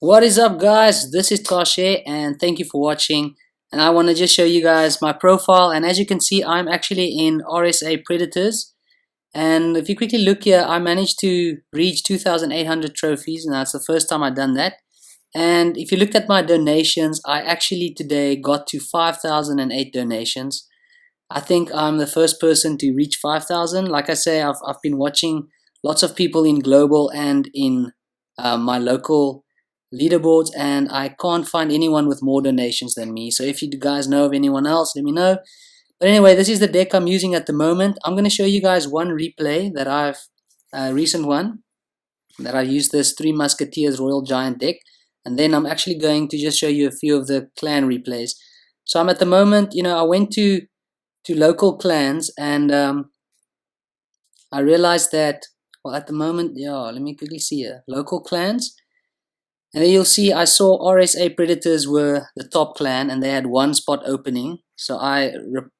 What is up, guys? This is Xaashe and thank you for watching. And I want to just show you guys my profile, and as you can see I'm actually in RSA PredatorZ. And if you quickly look here, I managed to reach 2,800 trophies, and that's the first time I've done that. And if you looked at my donations, I actually today got to 5,008 donations. I think I'm the first person to reach 5,000. Like I say, I've been watching lots of people in global and in my local leaderboards, and I can't find anyone with more donations than me. So if you guys know of anyone else, let me know. But anyway, this is the deck I'm using at the moment. I'm going to show you guys one replay that I've recent one that I used, this Three Musketeers Royal Giant deck, and then I'm actually going to just show you a few of the clan replays. So I'm at the moment, I went to local clans, and I realized that, well, at the moment, let me quickly see here, local clans. And then you'll see I saw RSA PredatorZ were the top clan and they had one spot opening. So I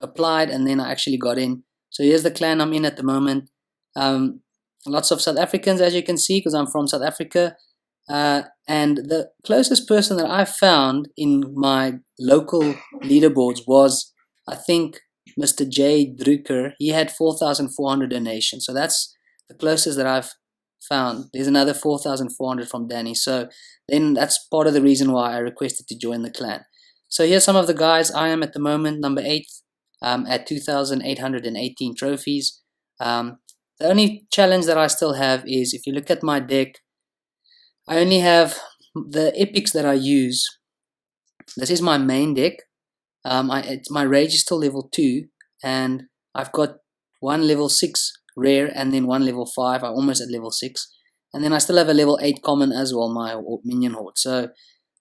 applied and then I actually got in. So here's the clan I'm in at the moment. Lots of South Africans, as you can see, because I'm from South Africa. And the closest person that I found in my local leaderboards was, I think, Mr. J. Drucker. He had 4,400 donations. So that's the closest that I've found. There's another 4,400 from Danny. So then that's part of the reason why I requested to join the clan. So here's some of the guys. I am at the moment number 8 at 2,818 trophies. The only challenge that I still have is, if you look at my deck, I only have the epics that I use. This is my main deck. My rage is still level 2, and I've got one level 6 rare and then one level 5. I'm almost at level 6. And then I still have a level 8 common as well, my minion horde. So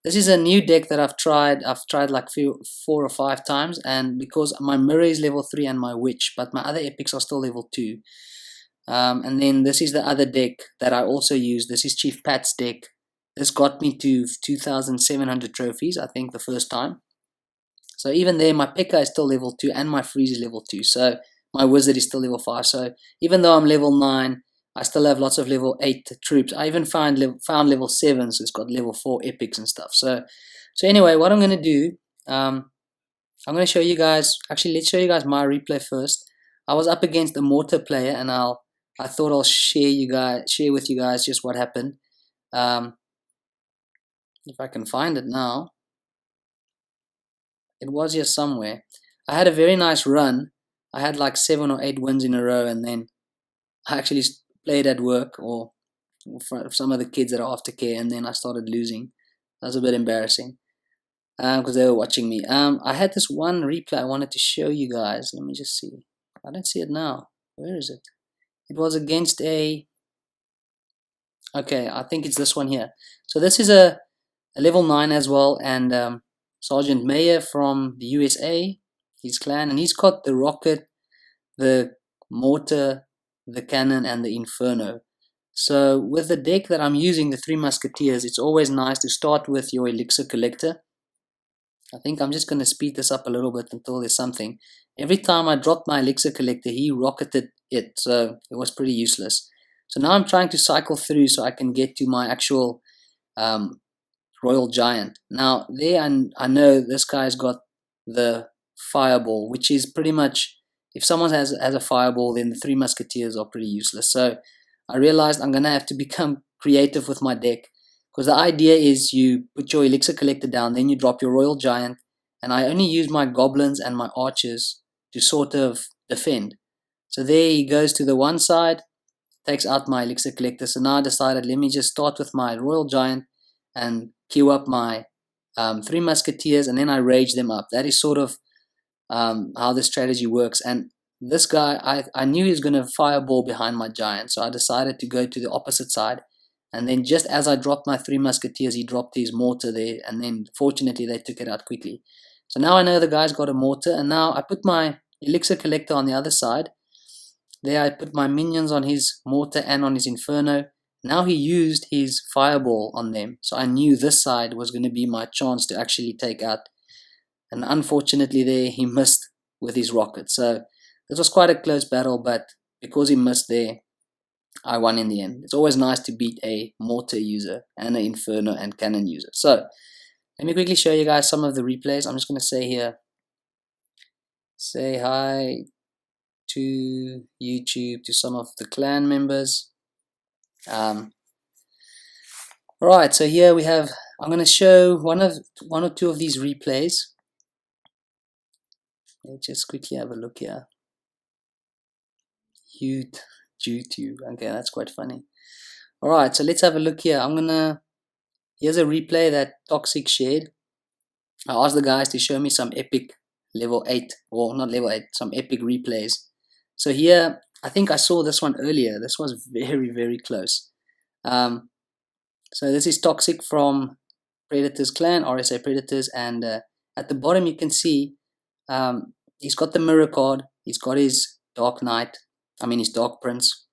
this is a new deck that I've tried. I've tried like 4 or 5 times, and because my mirror is level 3 and my witch, but my other epics are still level 2. And then this is the other deck that I also use. This is Chief Pat's deck. This got me to 2,700 trophies, I think, the first time. So even there, my P.E.K.K.A is still level 2 and my Freeze is level 2. So my Wizard is still level 5. So even though I'm level 9, I still have lots of level 8 troops. I even found level 7, so it's got level 4 epics and stuff. So anyway, what I'm going to do, I'm going to show you guys, actually let's show you guys my replay first. I was up against a mortar player, and I thought I'll share with you guys just what happened. If I can find it now. It was here somewhere. I had a very nice run. I had like 7 or 8 wins in a row, and then I actually played at work or for some of the kids that are aftercare, and then I started losing. That was a bit embarrassing because they were watching me. I had this one replay I wanted to show you guys. Let me just see. I don't see it now. Where is it? It was against a... Okay, I think it's this one here. So this is a level 9 as well, and Sergeant Mayer from the USA, his clan, and he's got the rocket, the mortar, the cannon, and the inferno. So with the deck that I'm using, the Three Musketeers, it's always nice to start with your elixir collector. I think I'm just going to speed this up a little bit until there's something. Every time I dropped my elixir collector, he rocketed it, so it was pretty useless. So now I'm trying to cycle through so I can get to my actual Royal Giant. Now there I know this guy's got the fireball, which is pretty much, if someone has a fireball, then the Three Musketeers are pretty useless. So I realized I'm gonna have to become creative with my deck, because the idea is you put your elixir collector down, then you drop your Royal Giant, and I only use my goblins and my archers to sort of defend. So there he goes to the one side, takes out my elixir collector. So now I decided, let me just start with my Royal Giant and queue up my Three Musketeers, and then I rage them up. That is sort of how the strategy works. And this guy, I knew he was going to fireball behind my giant, so I decided to go to the opposite side. And then just as I dropped my Three Musketeers, he dropped his mortar there, and then fortunately they took it out quickly. So now I know the guy's got a mortar, and now I put my elixir collector on the other side. There I put my minions on his mortar and on his inferno. Now he used his fireball on them, so I knew this side was going to be my chance to actually take out. And unfortunately there he missed with his rocket. So this was quite a close battle, but because he missed there, I won in the end. It's always nice to beat a mortar user and an inferno and cannon user. So let me quickly show you guys some of the replays. I'm just going to say here, say hi to YouTube, to some of the clan members. Alright, so here we have, I'm going to show one or two of these replays. Let's just quickly have a look here. YouTube. Okay, that's quite funny. Alright, so let's have a look here. Here's a replay that Toxic shared. I asked the guys to show me some epic level 8, or not level 8, some epic replays. So here, I think I saw this one earlier. This was very, very close. So this is Toxic from PredatorZ clan, RSA PredatorZ, and at the bottom you can see he's got the mirror card, he's got his Dark Knight, his Dark Prince.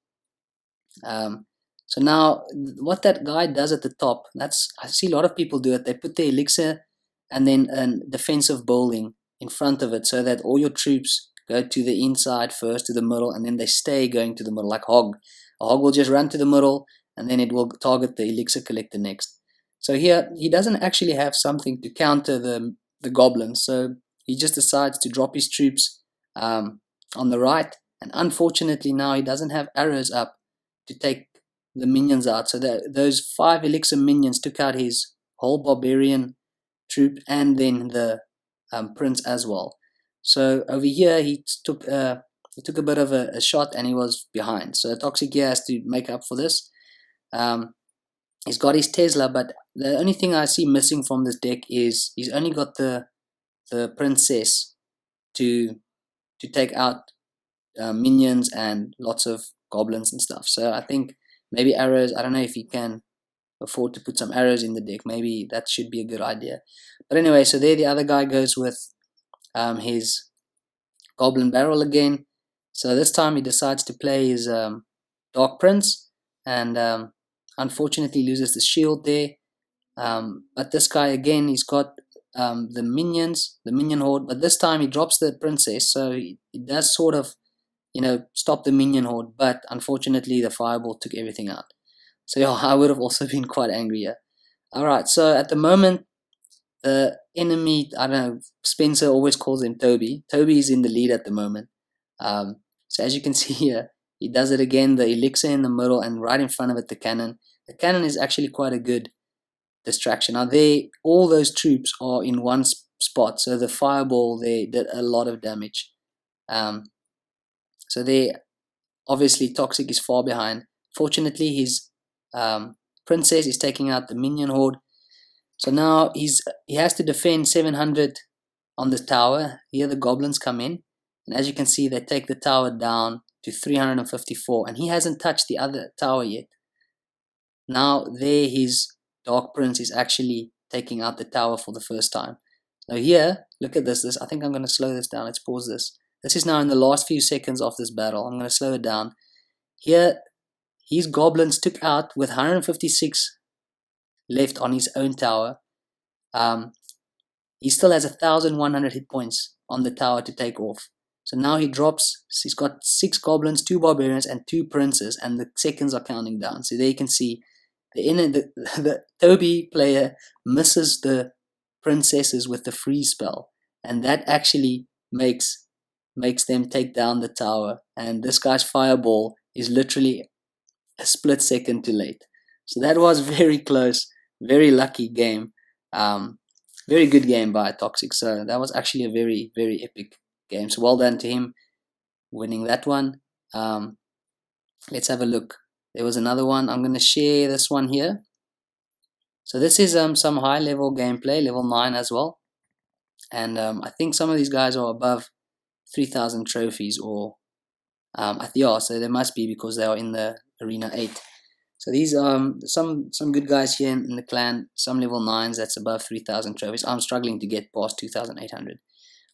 So now what that guy does at the top, I see a lot of people do it. They put the elixir and then a defensive building in front of it so that all your troops go to the inside first, to the middle, and then they stay going to the middle like Hog. A Hog will just run to the middle and then it will target the elixir collector next. So here he doesn't actually have something to counter the goblins, so he just decides to drop his troops on the right, and unfortunately now he doesn't have arrows up to take the minions out. So those 5 elixir minions took out his whole barbarian troop and then the prince as well. So over here he took a bit of a shot and he was behind. So Toxic here has to make up for this. He's got his Tesla, but the only thing I see missing from this deck is he's only got the princess to take out minions and lots of goblins and stuff. So I think maybe arrows, I don't know if he can afford to put some arrows in the deck. Maybe that should be a good idea. But anyway, so there the other guy goes with his goblin barrel again. So this time he decides to play his Dark Prince, and unfortunately loses the shield there. But this guy again, he's got the minions, the minion horde, but this time he drops the princess, so he does sort of, stop the minion horde, but unfortunately the fireball took everything out. So yeah, I would have also been quite angry here. Alright, so at the moment, the enemy, I don't know, Spencer always calls him Toby. Toby is in the lead at the moment. So as you can see here, he does it again, the elixir in the middle and right in front of it the cannon. The cannon is actually quite a good distraction. Now all those troops are in one spot, so the fireball there did a lot of damage. So there, obviously Toxic is far behind. Fortunately his princess is taking out the minion horde. So now he has to defend 700 on the tower. Here the goblins come in, and as you can see they take the tower down to 354, and he hasn't touched the other tower yet. Now there his Dark Prince is actually taking out the tower for the first time. Now here, look at this. I think I'm going to slow this down. Let's pause this. This is now in the last few seconds of this battle. I'm going to slow it down. Here, his goblins took out with 156 left on his own tower. He still has 1,100 hit points on the tower to take off. So now he drops, he's got 6 goblins, 2 barbarians, and 2 princes, and the seconds are counting down. So there you can see the Toby player misses the princesses with the freeze spell, and that actually makes them take down the tower, and this guy's fireball is literally a split second too late. So that was very close, very lucky game, very good game by Toxic. So that was actually a very, very epic game. So well done to him winning that one. Let's have a look. There was another one. I'm going to share this one here. So this is some high level gameplay, level 9 as well. And I think some of these guys are above 3,000 trophies, or yeah, so they must be because they are in the Arena 8. So these are some good guys here in the clan, some level 9s that's above 3,000 trophies. I'm struggling to get past 2,800.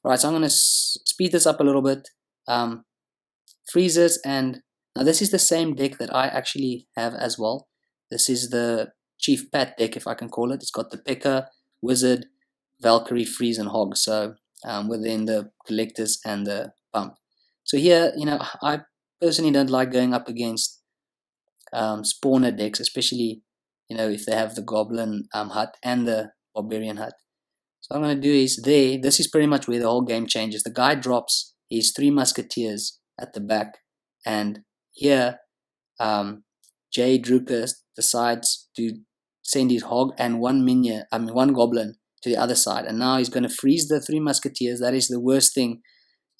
Right, so I'm going to speed this up a little bit. Freezers, and now this is the same deck that I actually have as well. This is the Chief Pat deck, if I can call it. It's got the P.E.K.K.A, Wizard, Valkyrie, Freeze, and Hog. So within the collectors and the pump. So here, I personally don't like going up against spawner decks, especially if they have the goblin hut and the barbarian hut. So what I'm going to do is this is pretty much where the whole game changes. The guy drops his 3 musketeers at the back, and here Jay Drucker decides to send his hog and one goblin to the other side, and now he's going to freeze the 3 musketeers. That is the worst thing.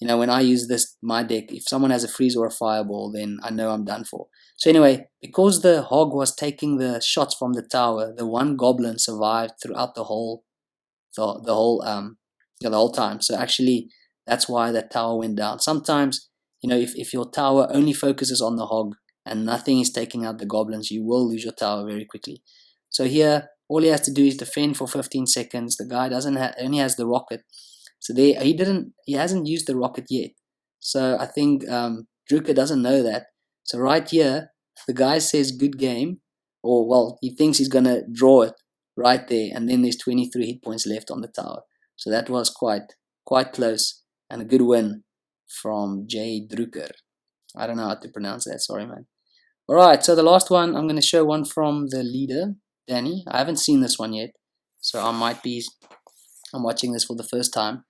When I use my deck, if someone has a freeze or a fireball, then I know I'm done for. So anyway, because the hog was taking the shots from the tower, the one goblin survived throughout the whole time. So actually, that's why that tower went down. Sometimes, if your tower only focuses on the hog and nothing is taking out the goblins, you will lose your tower very quickly. So here, all he has to do is defend for 15 seconds. The guy only has the rocket. So he hasn't used the rocket yet. So I think Drucker doesn't know that. So right here, the guy says good game, or well, he thinks he's gonna draw it right there, and then there's 23 hit points left on the tower. So that was quite close, and a good win from Jay Drucker. I don't know how to pronounce that, sorry man. Alright, so the last one, I'm going to show one from the leader, Danny. I haven't seen this one yet, so I'm watching this for the first time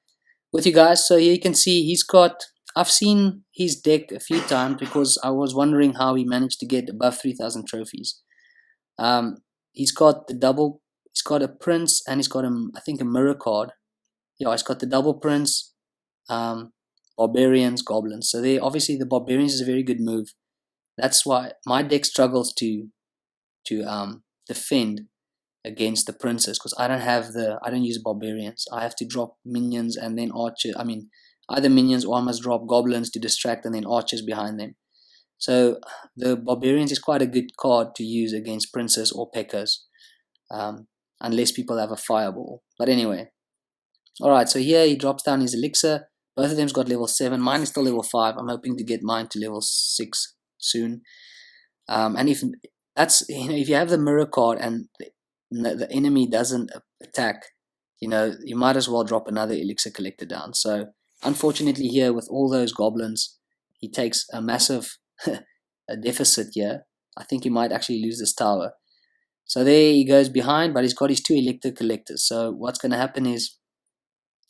with you guys. So here you can see I've seen his deck a few times because I was wondering how he managed to get above 3,000 trophies. He's got a prince, and he's got I think a mirror card. Yeah, he's got the double prince, barbarians, goblins. So obviously the barbarians is a very good move. That's why my deck struggles to defend against the princes, because I don't use barbarians. I have to drop minions and then archers. Either minions, or I must drop goblins to distract and then archers behind them. So the barbarians is quite a good card to use against princes or P.E.K.K.A.s, unless people have a fireball. But anyway, alright, so here he drops down his elixir. Both of them's got level 7. Mine is still level 5. I'm hoping to get mine to level 6 soon. And if you have the mirror card and the enemy doesn't attack, you might as well drop another elixir collector down. So unfortunately here, with all those goblins, he takes a massive a deficit here. I think he might actually lose this tower. So there he goes behind, but he's got his 2 elixir collectors. So what's going to happen is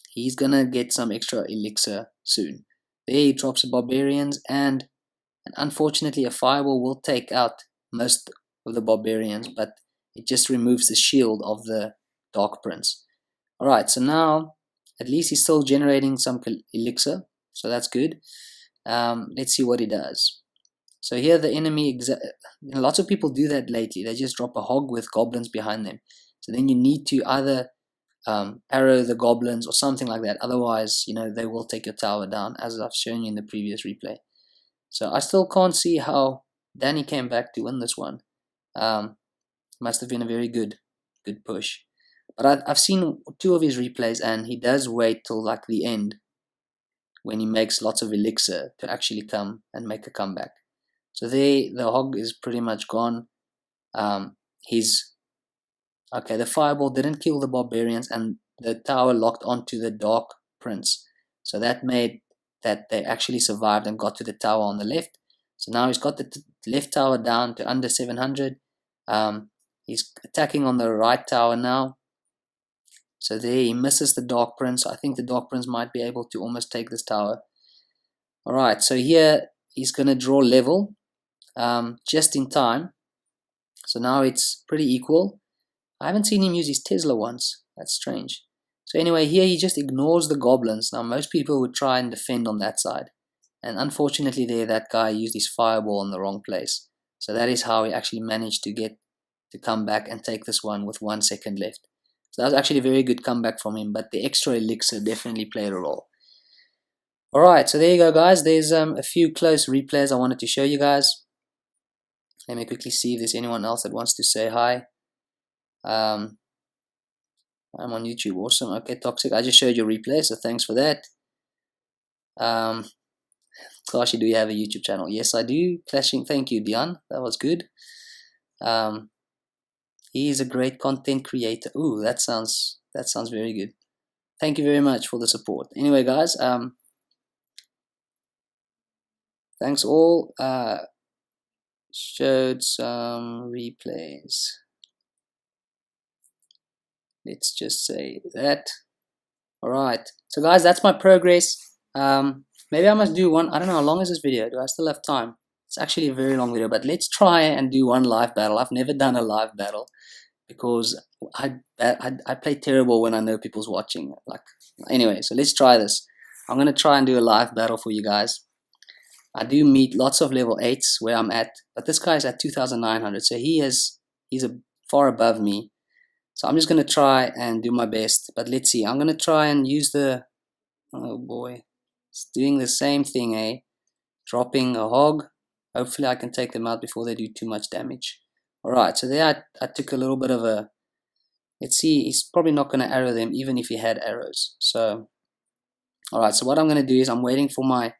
he's going to get some extra elixir soon. There he drops the barbarians, and unfortunately a fireball will take out most of the barbarians, but it just removes the shield of the Dark Prince. Alright, so now at least he's still generating some elixir, so that's good. Let's see what he does. So here the enemy, lots of people do that lately. They just drop a hog with goblins behind them. So then you need to either arrow the goblins or something like that. Otherwise, they will take your tower down, as I've shown you in the previous replay. So I still can't see how Danny came back to win this one. Must have been a very good push. But I've seen 2 of his replays, and he does wait till like the end when he makes lots of elixir to actually come and make a comeback. So there, the hog is pretty much gone. The fireball didn't kill the barbarians, and the tower locked onto the Dark Prince. So that made that they actually survived and got to the tower on the left. So now he's got the left tower down to under 700. He's attacking on the right tower now. So there he misses the Dark Prince. I think the Dark Prince might be able to almost take this tower. Alright, so here he's going to draw level just in time. So now it's pretty equal. I haven't seen him use his Tesla once. That's strange. So anyway, here he just ignores the goblins. Now most people would try and defend on that side. And unfortunately there, that guy used his fireball in the wrong place. So that is how he actually managed to come back and take this one with 1 second left. So that was actually a very good comeback from him, but the extra elixir definitely played a role. Alright, so there you go guys. There's a few close replays I wanted to show you guys. Let me quickly see if there's anyone else that wants to say hi. I'm on YouTube. Awesome. Okay, Toxic. I just showed you a replay, so thanks for that. Xaashe, do you have a YouTube channel? Yes, I do. Clashing. Thank you, Dion. That was good. He is a great content creator. Ooh, that sounds very good. Thank you very much for the support. Anyway, guys, thanks all. showed some replays. Let's just say that. Alright, so guys, that's my progress. Maybe I must do one. I don't know, how long is this video? Do I still have time? It's actually a very long video, but let's try and do one live battle. I've never done a live battle because I play terrible when I know people's watching. Like, anyway, so let's try this. I'm gonna try and do a live battle for you guys. I do meet lots of level 8s where I'm at, but this guy's at 2,900, so he's far above me. So I'm just gonna try and do my best. But let's see. I'm gonna try and use the. Oh boy, it's doing the same thing, eh? Dropping a hog. Hopefully I can take them out before they do too much damage. Alright, so there I took a little bit of a... Let's see, he's probably not going to arrow them even if he had arrows. So, alright, so what I'm going to do is I'm waiting for my...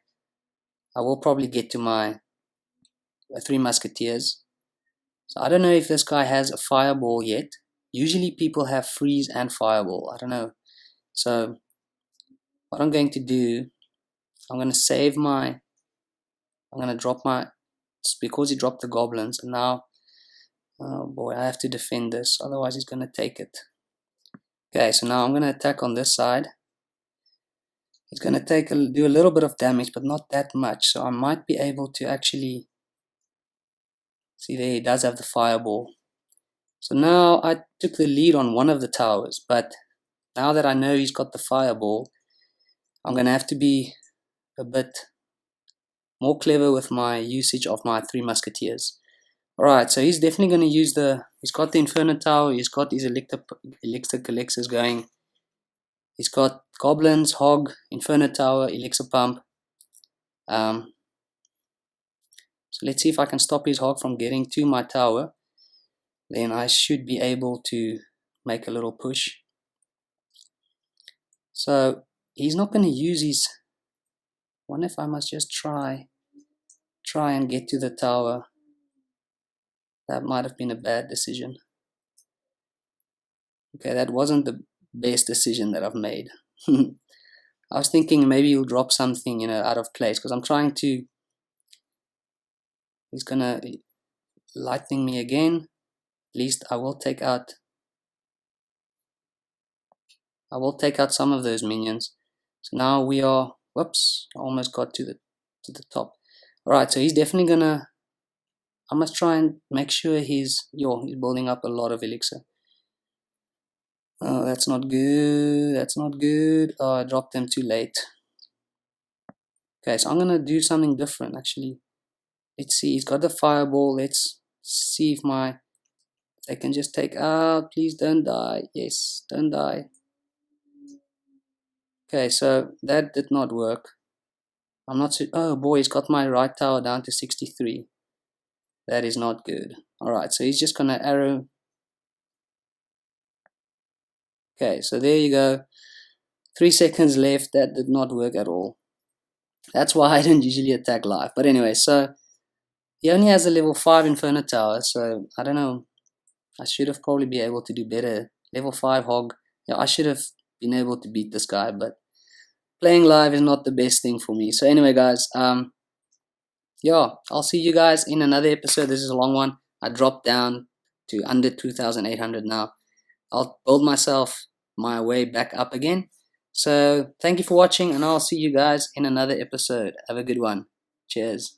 I will probably get to my 3 musketeers. So I don't know if this guy has a fireball yet. Usually people have freeze and fireball. I don't know. So what I'm going to do, I'm going to save my... I'm going to drop my... It's because he dropped the goblins, and now... Oh boy, I have to defend this, otherwise he's going to take it. Okay, so now I'm going to attack on this side. He's going to do a little bit of damage, but not that much. So I might be able to actually... See there, he does have the fireball. So now I took the lead on one of the towers, but now that I know he's got the fireball, I'm going to have to be a bit more clever with my usage of my 3 musketeers. Alright, so he's definitely going to use he's got the Inferno Tower, he's got his Elixir Collectors going, he's got Goblins, Hog, Inferno Tower, Elixir Pump. So let's see if I can stop his Hog from getting to my tower. Then I should be able to make a little push. So he's not going to use his... I wonder if I must just try and get to the tower. That might have been a bad decision. Okay, that wasn't the best decision that I've made. I was thinking maybe he'll drop something, out of place, because I'm trying to... He's gonna lightning me again. At least I will take out... some of those minions. So now we are... Whoops, I almost got to the top. Alright, so he's definitely gonna... I must try and make sure he's building up a lot of elixir. Oh, that's not good. That's not good. Oh, I dropped them too late. Okay, so I'm gonna do something different actually. Let's see, he's got the fireball. Let's see if they can just take out. Please don't die. Yes, don't die. Okay, so that did not work. I'm not sure. Oh boy, he's got my right tower down to 63. That is not good. Alright, so he's just gonna arrow. Okay, so there you go. 3 seconds left. That did not work at all. That's why I don't usually attack live. But anyway, so he only has a level 5 Inferno Tower, so I don't know. I should have probably been able to do better. Level 5 Hog. Yeah, I should have been able to beat this guy, but playing live is not the best thing for me. So anyway, guys, yeah, I'll see you guys in another episode. This is a long one. I dropped down to under 2,800 now. I'll build my way back up again. So thank you for watching, and I'll see you guys in another episode. Have a good one. Cheers.